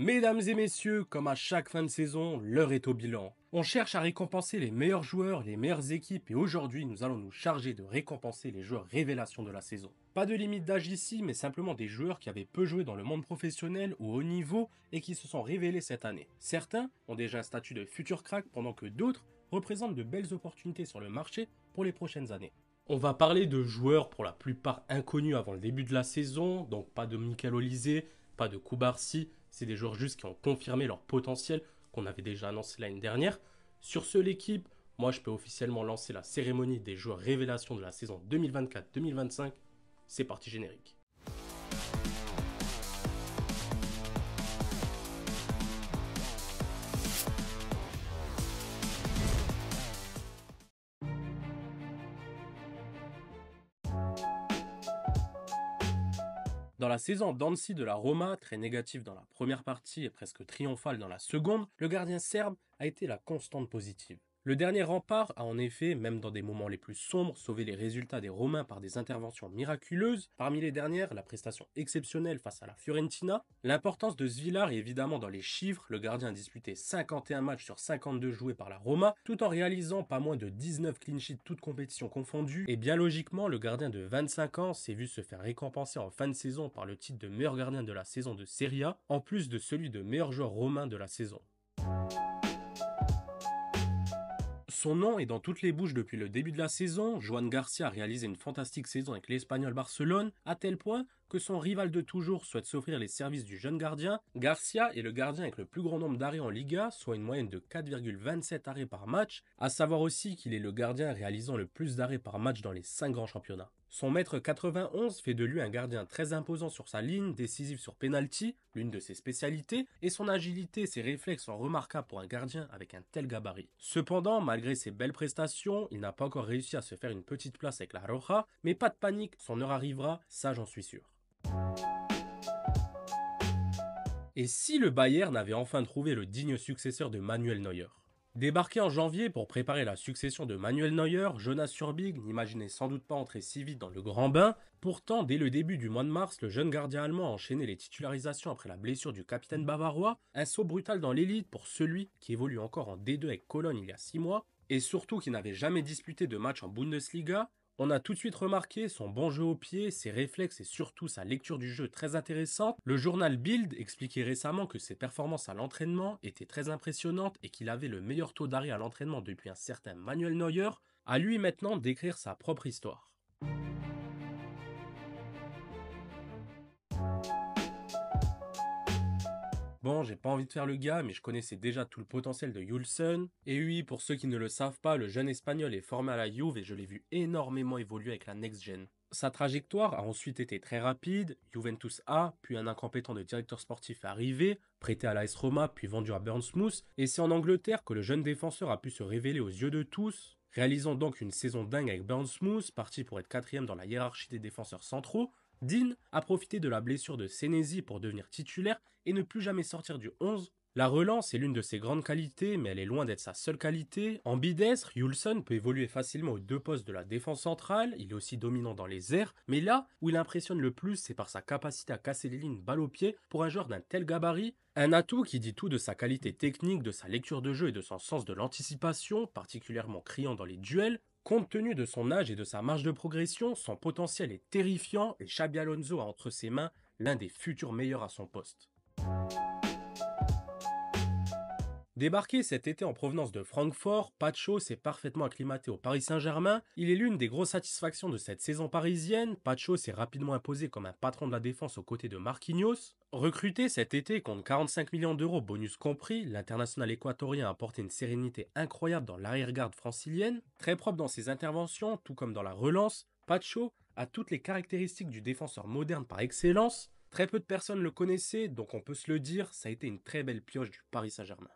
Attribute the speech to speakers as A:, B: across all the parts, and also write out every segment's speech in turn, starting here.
A: Mesdames et messieurs, comme à chaque fin de saison, l'heure est au bilan. On cherche à récompenser les meilleurs joueurs, les meilleures équipes et aujourd'hui nous allons nous charger de récompenser les joueurs révélations de la saison. Pas de limite d'âge ici, mais simplement des joueurs qui avaient peu joué dans le monde professionnel ou haut niveau et qui se sont révélés cette année. Certains ont déjà un statut de futur crack pendant que d'autres représentent de belles opportunités sur le marché pour les prochaines années. On va parler de joueurs pour la plupart inconnus avant le début de la saison, donc pas de Michael Olise, pas de Koubarsi, c'est des joueurs juste qui ont confirmé leur potentiel qu'on avait déjà annoncé l'année dernière. Sur ce, l'équipe, moi je peux officiellement lancer la cérémonie des joueurs révélations de la saison 2024-2025. C'est parti générique. Dans la saison d'Annecy de la Roma, très négative dans la première partie et presque triomphale dans la seconde, le gardien serbe a été la constante positive. Le dernier rempart a en effet, même dans des moments les plus sombres, sauvé les résultats des Romains par des interventions miraculeuses. Parmi les dernières, la prestation exceptionnelle face à la Fiorentina. L'importance de Svilar est évidemment dans les chiffres. Le gardien a disputé 51 matchs sur 52 joués par la Roma, tout en réalisant pas moins de 19 clean sheets toutes compétitions confondues. Et bien logiquement, le gardien de 25 ans s'est vu se faire récompenser en fin de saison par le titre de meilleur gardien de la saison de Serie A, en plus de celui de meilleur joueur romain de la saison. Son nom est dans toutes les bouches depuis le début de la saison. Joan Garcia a réalisé une fantastique saison avec l'Espagnol Barcelone, à tel point que son rival de toujours souhaite s'offrir les services du jeune gardien. Garcia est le gardien avec le plus grand nombre d'arrêts en Liga, soit une moyenne de 4,27 arrêts par match. À savoir aussi qu'il est le gardien réalisant le plus d'arrêts par match dans les 5 grands championnats. Son mètre 91 fait de lui un gardien très imposant sur sa ligne, décisif sur penalty, l'une de ses spécialités, et son agilité et ses réflexes sont remarquables pour un gardien avec un tel gabarit. Cependant, malgré ses belles prestations, il n'a pas encore réussi à se faire une petite place avec la Roja, mais pas de panique, son heure arrivera, ça j'en suis sûr. Et si le Bayern avait enfin trouvé le digne successeur de Manuel Neuer? Débarqué en janvier pour préparer la succession de Manuel Neuer, Jonas Surbig n'imaginait sans doute pas entrer si vite dans le grand bain. Pourtant, dès le début du mois de mars, le jeune gardien allemand a enchaîné les titularisations après la blessure du capitaine bavarois, un saut brutal dans l'élite pour celui qui évolue encore en D2 avec Cologne il y a 6 mois, et surtout qui n'avait jamais disputé de match en Bundesliga. On a tout de suite remarqué son bon jeu au pied, ses réflexes et surtout sa lecture du jeu très intéressante. Le journal Bild expliquait récemment que ses performances à l'entraînement étaient très impressionnantes et qu'il avait le meilleur taux d'arrêt à l'entraînement depuis un certain Manuel Neuer. À lui maintenant d'écrire sa propre histoire. Bon, j'ai pas envie de faire le gars, mais je connaissais déjà tout le potentiel de Ulsen. Et oui, pour ceux qui ne le savent pas, le jeune espagnol est formé à la Juve et je l'ai vu énormément évoluer avec la Next Gen. Sa trajectoire a ensuite été très rapide, Juventus A, puis un incompétent de directeur sportif est arrivé, prêté à l'AS Roma, puis vendu à Bournemouth, et c'est en Angleterre que le jeune défenseur a pu se révéler aux yeux de tous, réalisant donc une saison dingue avec Bournemouth, parti pour être quatrième dans la hiérarchie des défenseurs centraux. Dean a profité de la blessure de Senesi pour devenir titulaire et ne plus jamais sortir du 11. La relance est l'une de ses grandes qualités, mais elle est loin d'être sa seule qualité. Ambidestre, Ulson peut évoluer facilement aux deux postes de la défense centrale, il est aussi dominant dans les airs, mais là où il impressionne le plus, c'est par sa capacité à casser les lignes balle au pied pour un joueur d'un tel gabarit. Un atout qui dit tout de sa qualité technique, de sa lecture de jeu et de son sens de l'anticipation, particulièrement criant dans les duels. Compte tenu de son âge et de sa marge de progression, son potentiel est terrifiant et Xabi Alonso a entre ses mains l'un des futurs meilleurs à son poste. Débarqué cet été en provenance de Francfort, Pacho s'est parfaitement acclimaté au Paris Saint-Germain. Il est l'une des grosses satisfactions de cette saison parisienne. Pacho s'est rapidement imposé comme un patron de la défense aux côtés de Marquinhos. Recruté cet été contre 45 millions d'euros, bonus compris, l'international équatorien a apporté une sérénité incroyable dans l'arrière-garde francilienne. Très propre dans ses interventions, tout comme dans la relance, Pacho a toutes les caractéristiques du défenseur moderne par excellence. Très peu de personnes le connaissaient, donc on peut se le dire, ça a été une très belle pioche du Paris Saint-Germain.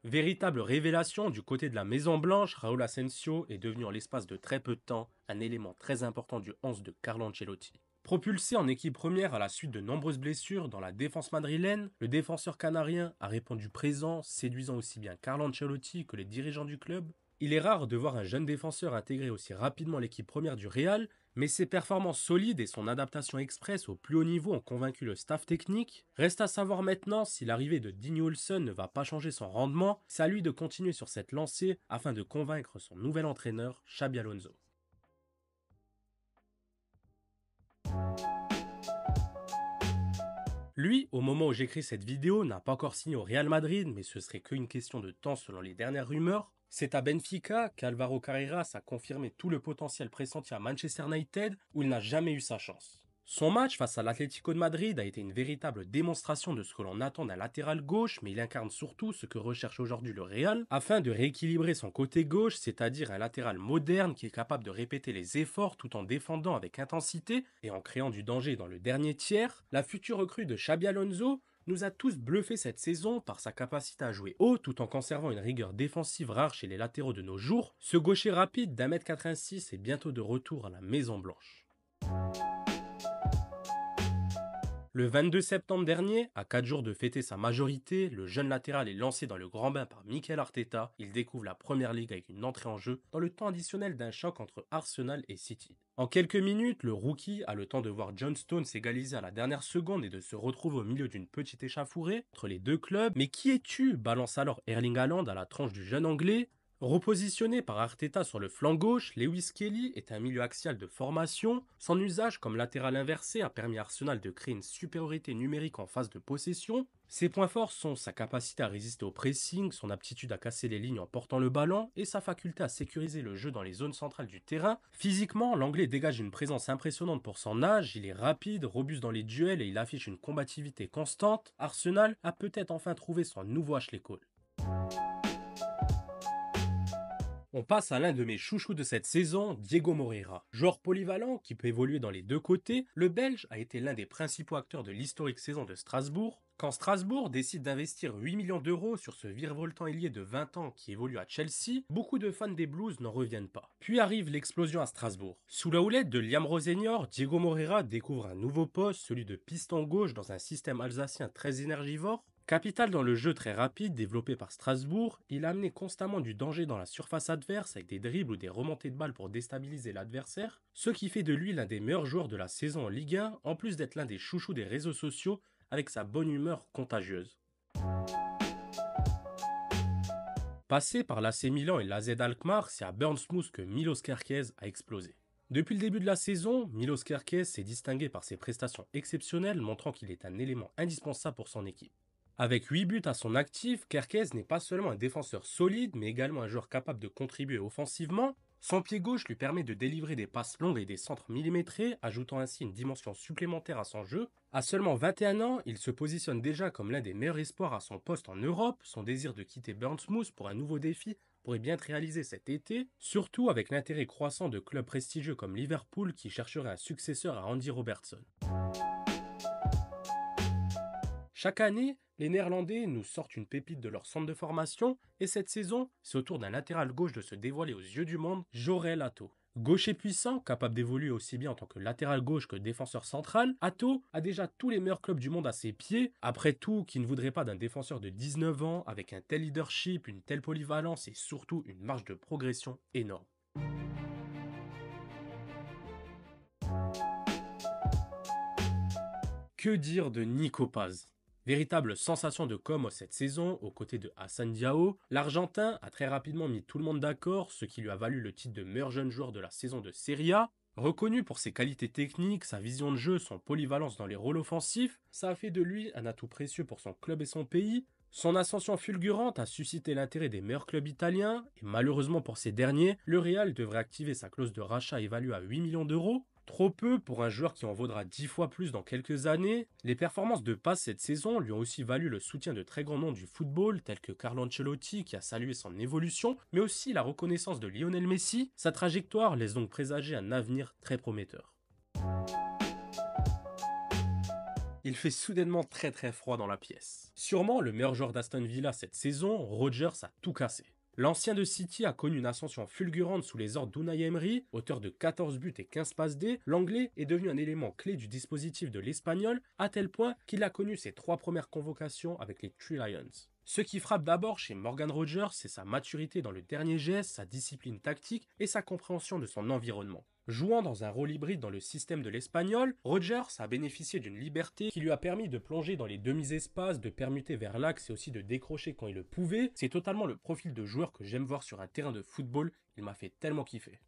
A: Véritable révélation du côté de la Maison Blanche, Raúl Asensio est devenu en l'espace de très peu de temps un élément très important du 11 de Carlo Ancelotti. Propulsé en équipe première à la suite de nombreuses blessures dans la défense madrilène, le défenseur canarien a répondu présent, séduisant aussi bien Carlo Ancelotti que les dirigeants du club. Il est rare de voir un jeune défenseur intégrer aussi rapidement l'équipe première du Real, Mais ses performances solides et son adaptation express au plus haut niveau ont convaincu le staff technique. Reste à savoir maintenant si l'arrivée de Dean Hulson ne va pas changer son rendement. C'est à lui de continuer sur cette lancée afin de convaincre son nouvel entraîneur, Xabi Alonso. Lui, au moment où j'écris cette vidéo, n'a pas encore signé au Real Madrid, mais ce serait qu'une question de temps selon les dernières rumeurs. C'est à Benfica qu'Alvaro Carreras a confirmé tout le potentiel pressenti à Manchester United, où il n'a jamais eu sa chance. Son match face à l'Atlético de Madrid a été une véritable démonstration de ce que l'on attend d'un latéral gauche, mais il incarne surtout ce que recherche aujourd'hui le Real, afin de rééquilibrer son côté gauche, c'est-à-dire un latéral moderne qui est capable de répéter les efforts tout en défendant avec intensité et en créant du danger dans le dernier tiers. La future recrue de Xabi Alonso nous a tous bluffé cette saison par sa capacité à jouer haut tout en conservant une rigueur défensive rare chez les latéraux de nos jours. Ce gaucher rapide d'1m86 est bientôt de retour à la Maison Blanche. Le 22 septembre dernier, à 4 jours de fêter sa majorité, le jeune latéral est lancé dans le grand bain par Mikel Arteta. Il découvre la Première Ligue avec une entrée en jeu dans le temps additionnel d'un choc entre Arsenal et City. En quelques minutes, le rookie a le temps de voir John Stones s'égaliser à la dernière seconde et de se retrouver au milieu d'une petite échauffourée entre les deux clubs. Mais qui es-tu balance alors Erling Haaland à la tranche du jeune anglais. Repositionné par Arteta sur le flanc gauche, Lewis Kelly est un milieu axial de formation. Son usage comme latéral inversé a permis à Arsenal de créer une supériorité numérique en phase de possession. Ses points forts sont sa capacité à résister au pressing, son aptitude à casser les lignes en portant le ballon et sa faculté à sécuriser le jeu dans les zones centrales du terrain. Physiquement, l'Anglais dégage une présence impressionnante pour son âge, il est rapide, robuste dans les duels et il affiche une combativité constante. Arsenal a peut-être enfin trouvé son nouveau Ashley Cole. On passe à l'un de mes chouchous de cette saison, Diego Moreira. Joueur polyvalent qui peut évoluer dans les deux côtés, le Belge a été l'un des principaux acteurs de l'historique saison de Strasbourg. Quand Strasbourg décide d'investir 8 millions d'euros sur ce virevoltant ailier de 20 ans qui évolue à Chelsea, beaucoup de fans des Blues n'en reviennent pas. Puis arrive l'explosion à Strasbourg. Sous la houlette de Liam Rosenior, Diego Moreira découvre un nouveau poste, celui de piston gauche dans un système alsacien très énergivore. Capital dans le jeu très rapide développé par Strasbourg, il a amené constamment du danger dans la surface adverse avec des dribbles ou des remontées de balles pour déstabiliser l'adversaire, ce qui fait de lui l'un des meilleurs joueurs de la saison en Ligue 1, en plus d'être l'un des chouchous des réseaux sociaux avec sa bonne humeur contagieuse. Passé par l'AC Milan et l'AZ Alkmaar, c'est à Bournemouth que Milos Kerkez a explosé. Depuis le début de la saison, Milos Kerkez s'est distingué par ses prestations exceptionnelles, montrant qu'il est un élément indispensable pour son équipe. Avec 8 buts à son actif, Kerkez n'est pas seulement un défenseur solide, mais également un joueur capable de contribuer offensivement. Son pied gauche lui permet de délivrer des passes longues et des centres millimétrés, ajoutant ainsi une dimension supplémentaire à son jeu. À seulement 21 ans, il se positionne déjà comme l'un des meilleurs espoirs à son poste en Europe. Son désir de quitter Bournemouth pour un nouveau défi pourrait bien être réalisé cet été, surtout avec l'intérêt croissant de clubs prestigieux comme Liverpool qui chercherait un successeur à Andy Robertson. Chaque année, les Néerlandais nous sortent une pépite de leur centre de formation et cette saison, c'est au tour d'un latéral gauche de se dévoiler aux yeux du monde, Jorel Atto. Gaucher puissant, capable d'évoluer aussi bien en tant que latéral gauche que défenseur central, Atto a déjà tous les meilleurs clubs du monde à ses pieds. Après tout, qui ne voudrait pas d'un défenseur de 19 ans avec un tel leadership, une telle polyvalence et surtout une marge de progression énorme. Que dire de Nico Paz ? Véritable sensation de com cette saison, aux côtés de Hassan Diao, l'Argentin a très rapidement mis tout le monde d'accord, ce qui lui a valu le titre de meilleur jeune joueur de la saison de Serie A. Reconnu pour ses qualités techniques, sa vision de jeu, son polyvalence dans les rôles offensifs, ça a fait de lui un atout précieux pour son club et son pays. Son ascension fulgurante a suscité l'intérêt des meilleurs clubs italiens, et malheureusement pour ces derniers, le Real devrait activer sa clause de rachat évaluée à 8 millions d'euros. Trop peu pour un joueur qui en vaudra 10 fois plus dans quelques années. Les performances de passe cette saison lui ont aussi valu le soutien de très grands noms du football, tels que Carlo Ancelotti qui a salué son évolution, mais aussi la reconnaissance de Lionel Messi. Sa trajectoire laisse donc présager un avenir très prometteur. Il fait soudainement très froid dans la pièce. Sûrement le meilleur joueur d'Aston Villa cette saison, Rodgers a tout cassé. L'ancien de City a connu une ascension fulgurante sous les ordres d'Unai Emery, auteur de 14 buts et 15 passes D. L'anglais est devenu un élément clé du dispositif de l'Espagnol, à tel point qu'il a connu ses 3 premières convocations avec les Three Lions. Ce qui frappe d'abord chez Morgan Rogers, c'est sa maturité dans le dernier geste, sa discipline tactique et sa compréhension de son environnement. Jouant dans un rôle hybride dans le système de l'Espagnol, Rogers a bénéficié d'une liberté qui lui a permis de plonger dans les demi-espaces, de permuter vers l'axe et aussi de décrocher quand il le pouvait. C'est totalement le profil de joueur que j'aime voir sur un terrain de football, il m'a fait tellement kiffer.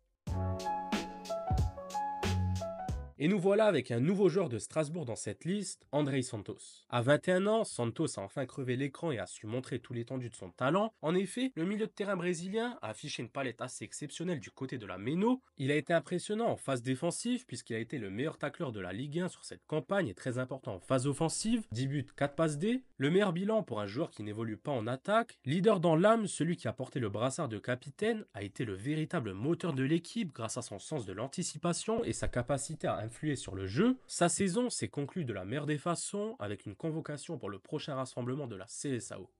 A: Et nous voilà avec un nouveau joueur de Strasbourg dans cette liste, Andrei Santos. À 21 ans, Santos a enfin crevé l'écran et a su montrer tout l'étendue de son talent. En effet, le milieu de terrain brésilien a affiché une palette assez exceptionnelle du côté de la méno. Il a été impressionnant en phase défensive puisqu'il a été le meilleur tacleur de la Ligue 1 sur cette campagne et très important en phase offensive. 10 buts, 4 passes D. Le meilleur bilan pour un joueur qui n'évolue pas en attaque. Leader dans l'âme, celui qui a porté le brassard de capitaine a été le véritable moteur de l'équipe grâce à son sens de l'anticipation et sa capacité à influer sur le jeu. Sa saison s'est conclue de la meilleure des façons avec une convocation pour le prochain rassemblement de la CSAO.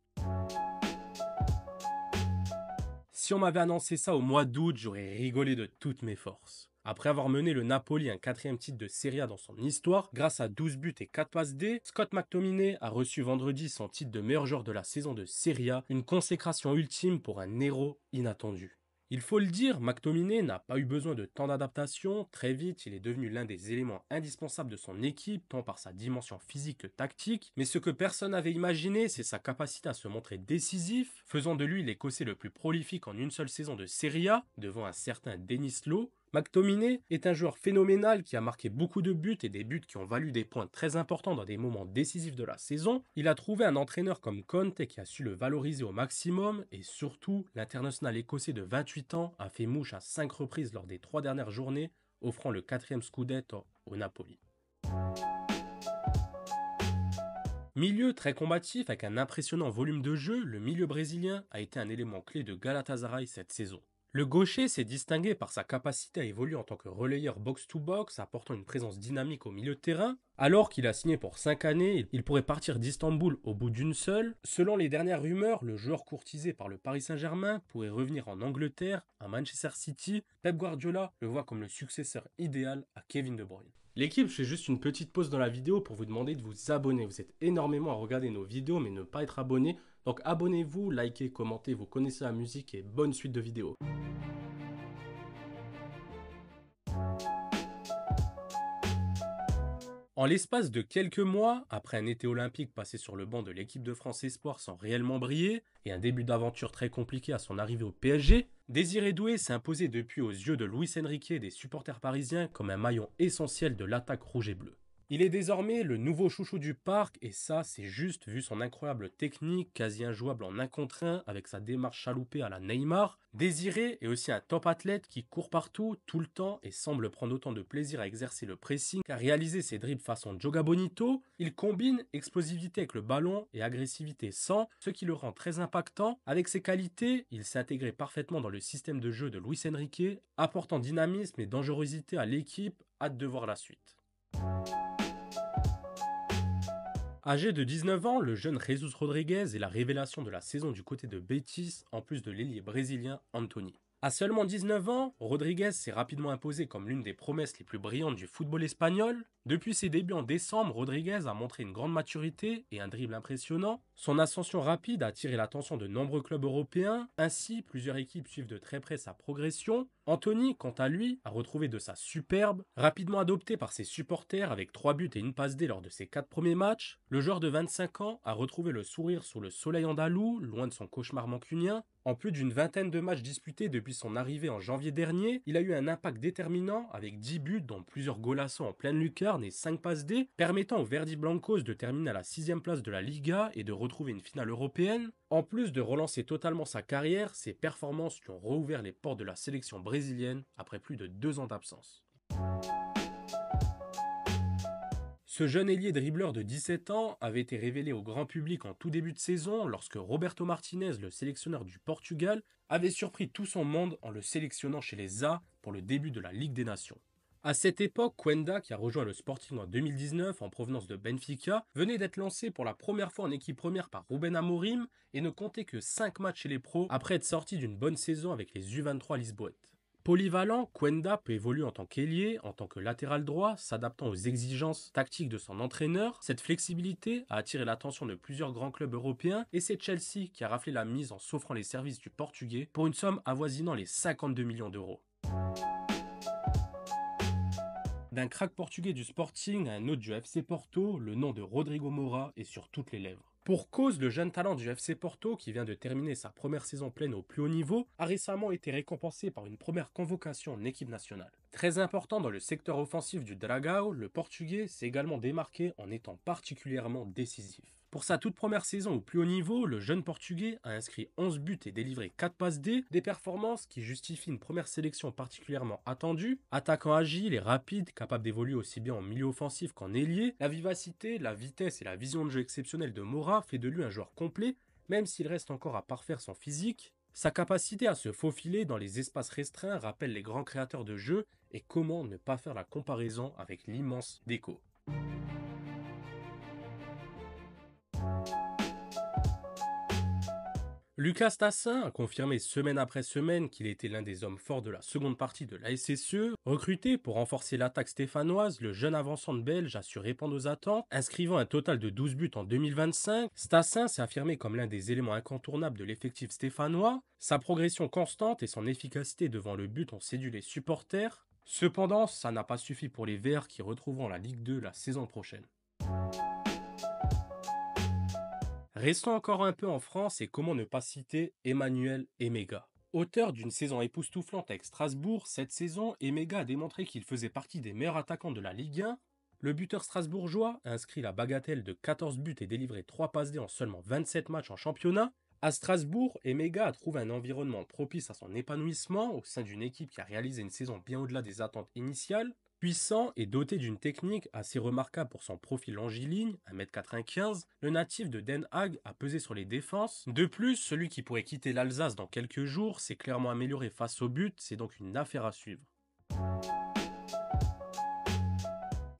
A: Si on m'avait annoncé ça au mois d'août, j'aurais rigolé de toutes mes forces. Après avoir mené le Napoli un 4e titre de Serie A dans son histoire, grâce à 12 buts et 4 passes D, Scott McTominay a reçu vendredi son titre de meilleur joueur de la saison de Serie A, une consécration ultime pour un héros inattendu. Il faut le dire, McTominay n'a pas eu besoin de temps d'adaptation. Très vite, il est devenu l'un des éléments indispensables de son équipe, tant par sa dimension physique que tactique. Mais ce que personne n'avait imaginé, c'est sa capacité à se montrer décisif, faisant de lui l'Écossais le plus prolifique en une seule saison de Serie A, devant un certain Denis Law. McTominay est un joueur phénoménal qui a marqué beaucoup de buts et des buts qui ont valu des points très importants dans des moments décisifs de la saison. Il a trouvé un entraîneur comme Conte qui a su le valoriser au maximum et surtout, l'international écossais de 28 ans a fait mouche à 5 reprises lors des 3 dernières journées, offrant le 4e Scudetto au Napoli. Milieu très combatif avec un impressionnant volume de jeu, le milieu brésilien a été un élément clé de Galatasaray cette saison. Le gaucher s'est distingué par sa capacité à évoluer en tant que relayeur box-to-box, apportant une présence dynamique au milieu de terrain. Alors qu'il a signé pour 5 années, il pourrait partir d'Istanbul au bout d'une seule. Selon les dernières rumeurs, le joueur courtisé par le Paris Saint-Germain pourrait revenir en Angleterre, à Manchester City. Pep Guardiola le voit comme le successeur idéal à Kevin De Bruyne. L'équipe, je fais juste une petite pause dans la vidéo pour vous demander de vous abonner. Vous êtes énormément à regarder nos vidéos mais ne pas être abonné. Donc abonnez-vous, likez, commentez, vous connaissez la musique et bonne suite de vidéos. En l'espace de quelques mois, après un été olympique passé sur le banc de l'équipe de France Espoir sans réellement briller, et un début d'aventure très compliqué à son arrivée au PSG, Désiré Doué s'est imposé depuis aux yeux de Luis Enrique et des supporters parisiens comme un maillon essentiel de l'attaque rouge et bleue. Il est désormais le nouveau chouchou du parc et ça c'est juste vu son incroyable technique quasi injouable en 1 contre 1 avec sa démarche chaloupée à la Neymar. Désiré est aussi un top athlète qui court partout, tout le temps et semble prendre autant de plaisir à exercer le pressing qu'à réaliser ses dribbles façon Joga Bonito. Il combine explosivité avec le ballon et agressivité sans, ce qui le rend très impactant. Avec ses qualités, il s'est intégré parfaitement dans le système de jeu de Luis Enrique, apportant dynamisme et dangerosité à l'équipe. Hâte de voir la suite. Âgé de 19 ans, le jeune Jesus Rodriguez est la révélation de la saison du côté de Betis, en plus de l'ailier brésilien Anthony. À seulement 19 ans, Rodriguez s'est rapidement imposé comme l'une des promesses les plus brillantes du football espagnol. Depuis ses débuts en décembre, Rodriguez a montré une grande maturité et un dribble impressionnant. Son ascension rapide a attiré l'attention de nombreux clubs européens. Ainsi, plusieurs équipes suivent de très près sa progression. Anthony, quant à lui, a retrouvé de sa superbe. Rapidement adopté par ses supporters avec 3 buts et une passe D lors de ses 4 premiers matchs, le joueur de 25 ans a retrouvé le sourire sous le soleil andalou, loin de son cauchemar mancunien. En plus d'une vingtaine de matchs disputés depuis son arrivée en janvier dernier, il a eu un impact déterminant avec 10 buts dont plusieurs golassos en pleine lucarne et 5 passes D, permettant au Verdi Blancos de terminer à la 6e place de la Liga et de retrouver une finale européenne. En plus de relancer totalement sa carrière, ses performances lui ont rouvert les portes de la sélection brésilienne après plus de 2 ans d'absence. Ce jeune ailier dribbleur de 17 ans avait été révélé au grand public en tout début de saison lorsque Roberto Martinez, le sélectionneur du Portugal, avait surpris tout son monde en le sélectionnant chez les A pour le début de la Ligue des Nations. À cette époque, Quenda, qui a rejoint le Sporting en 2019 en provenance de Benfica, venait d'être lancé pour la première fois en équipe première par Ruben Amorim et ne comptait que 5 matchs chez les pros après être sorti d'une bonne saison avec les U23 Lisboète. Polyvalent, Kwenda peut évoluer en tant qu'ailier, en tant que latéral droit, s'adaptant aux exigences tactiques de son entraîneur. Cette flexibilité a attiré l'attention de plusieurs grands clubs européens et c'est Chelsea qui a raflé la mise en s'offrant les services du Portugais pour une somme avoisinant les 52 millions d'euros. D'un crack portugais du Sporting à un autre du FC Porto, le nom de Rodrigo Moura est sur toutes les lèvres. Pour cause, le jeune talent du FC Porto, qui vient de terminer sa première saison pleine au plus haut niveau, a récemment été récompensé par une première convocation en équipe nationale. Très important dans le secteur offensif du Dragao, le Portugais s'est également démarqué en étant particulièrement décisif. Pour sa toute première saison au plus haut niveau, le jeune Portugais a inscrit 11 buts et délivré 4 passes D, des performances qui justifient une première sélection particulièrement attendue. Attaquant agile et rapide, capable d'évoluer aussi bien en milieu offensif qu'en ailier, la vivacité, la vitesse et la vision de jeu exceptionnelle de Moura fait de lui un joueur complet, même s'il reste encore à parfaire son physique. Sa capacité à se faufiler dans les espaces restreints rappelle les grands créateurs de jeux, et comment ne pas faire la comparaison avec l'immense Deco. Lucas Tassin a confirmé semaine après semaine qu'il était l'un des hommes forts de la seconde partie de la SSE. Recruté pour renforcer l'attaque stéphanoise, le jeune avançant belge a su répondre aux attentes, inscrivant un total de 12 buts en 2025. Tassin s'est affirmé comme l'un des éléments incontournables de l'effectif stéphanois. Sa progression constante et son efficacité devant le but ont séduit les supporters. Cependant, ça n'a pas suffi pour les Verts qui retrouveront la Ligue 2 la saison prochaine. Restons encore un peu en France et comment ne pas citer Emmanuel Emega. Auteur d'une saison époustouflante avec Strasbourg, cette saison, Emega a démontré qu'il faisait partie des meilleurs attaquants de la Ligue 1. Le buteur strasbourgeois a inscrit la bagatelle de 14 buts et délivré 3 passes D en seulement 27 matchs en championnat. À Strasbourg, Emega a trouvé un environnement propice à son épanouissement au sein d'une équipe qui a réalisé une saison bien au-delà des attentes initiales. Puissant et doté d'une technique assez remarquable pour son profil longiligne, 1m95, le natif de Den Haag a pesé sur les défenses. De plus, celui qui pourrait quitter l'Alsace dans quelques jours s'est clairement amélioré face au but, c'est donc une affaire à suivre.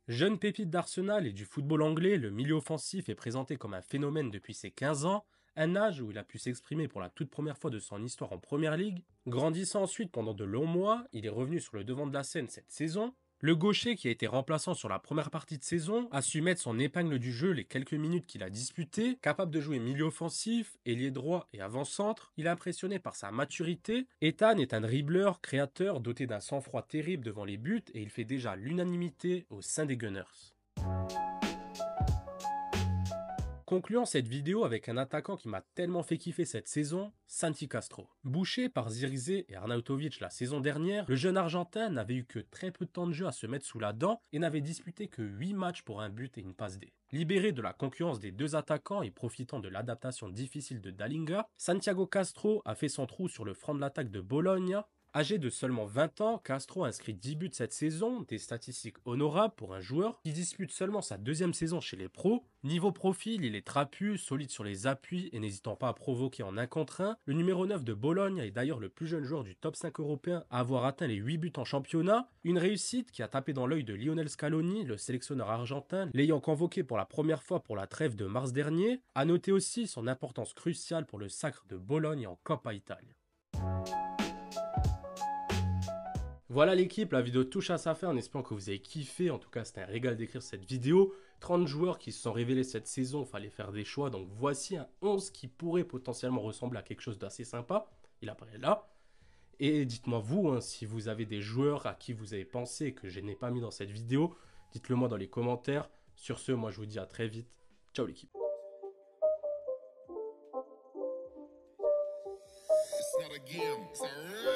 A: Jeune pépite d'Arsenal et du football anglais, le milieu offensif est présenté comme un phénomène depuis ses 15 ans, un âge où il a pu s'exprimer pour la toute première fois de son histoire en Première Ligue. Grandissant ensuite pendant de longs mois, il est revenu sur le devant de la scène cette saison. Le gaucher, qui a été remplaçant sur la première partie de saison, a su mettre son épingle du jeu les quelques minutes qu'il a disputées. Capable de jouer milieu offensif, ailier droit et avant-centre, il a impressionné par sa maturité. Ethan est un dribbleur, créateur, doté d'un sang-froid terrible devant les buts et il fait déjà l'unanimité au sein des Gunners. Concluons cette vidéo avec un attaquant qui m'a tellement fait kiffer cette saison, Santi Castro. Bouché par Zirkzee et Arnautovic la saison dernière, le jeune Argentin n'avait eu que très peu de temps de jeu à se mettre sous la dent et n'avait disputé que 8 matchs pour un but et une passe D. Libéré de la concurrence des deux attaquants et profitant de l'adaptation difficile de Dalinga, Santiago Castro a fait son trou sur le front de l'attaque de Bologne. Âgé de seulement 20 ans, Castro a inscrit 10 buts cette saison, des statistiques honorables pour un joueur qui dispute seulement sa deuxième saison chez les pros. Niveau profil, il est trapu, solide sur les appuis et n'hésitant pas à provoquer en 1 contre 1. Le numéro 9 de Bologne est d'ailleurs le plus jeune joueur du top 5 européen à avoir atteint les 8 buts en championnat. Une réussite qui a tapé dans l'œil de Lionel Scaloni, le sélectionneur argentin, l'ayant convoqué pour la première fois pour la trêve de mars dernier. A noter aussi son importance cruciale pour le sacre de Bologne en Coppa Italia. Voilà l'équipe, la vidéo touche à sa fin en espérant que vous avez kiffé. En tout cas, c'était un régal d'écrire cette vidéo. 30 joueurs qui se sont révélés cette saison, il fallait faire des choix. Donc voici un 11 qui pourrait potentiellement ressembler à quelque chose d'assez sympa. Il apparaît là. Et dites-moi vous, hein, si vous avez des joueurs à qui vous avez pensé que je n'ai pas mis dans cette vidéo, dites-le moi dans les commentaires. Sur ce, moi je vous dis à très vite. Ciao l'équipe. It's not a game, it's a